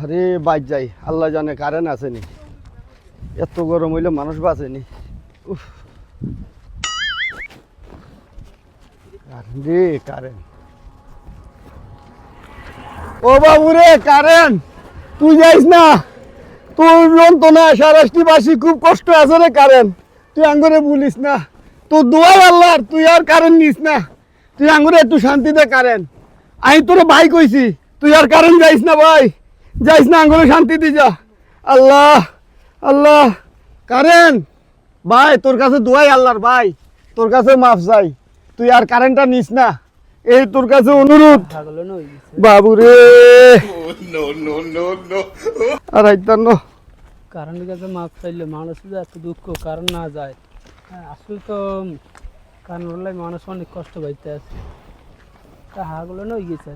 আরে বাইর যাই, আল্লাহ জানে কারেন্ট আসেনি। এত গরম হইলে মানুষ বাঁচেনি। উফ, রে কারেন্ট। ও বাবু রে কারেন্ট, তুই যাইস না। তোর যন্ত্রণা সারাষ্ট্রবাসী খুব কষ্ট আছে রে কারেন্ট। তুই আঙ্গুরে বলিস না, তোর দোয়াই আল্লাহর, তুই আর কারেন্ট নিস না। তুই আঙ্গুরে একটু শান্তি দে কারেন্ট। আমি তোর ভাই কইছি, তুই আর কারেন্ট যাইস না ভাই, যাইস না, আঙ্গুরে শান্তি দি যা। আল্লাহ আল্লাহ কারেন্ট ভাই, তোর কাছে দোয়াই আল্লাহর ভাই, তোর কাছে মাফ চাই, তুই আর কারেন্টটা নিস না, এই তোর কাছে অনুরোধ। বাবু রে আর আইতাম না। কারেন্টের কাছে মাছ চাইলে মানুষের এত দুঃখ কারণ না যায়। আসলে তো কারণ হলে মানুষ অনেক কষ্ট পাইতে আছে, তা হাগুলো না হয়ে গেছে।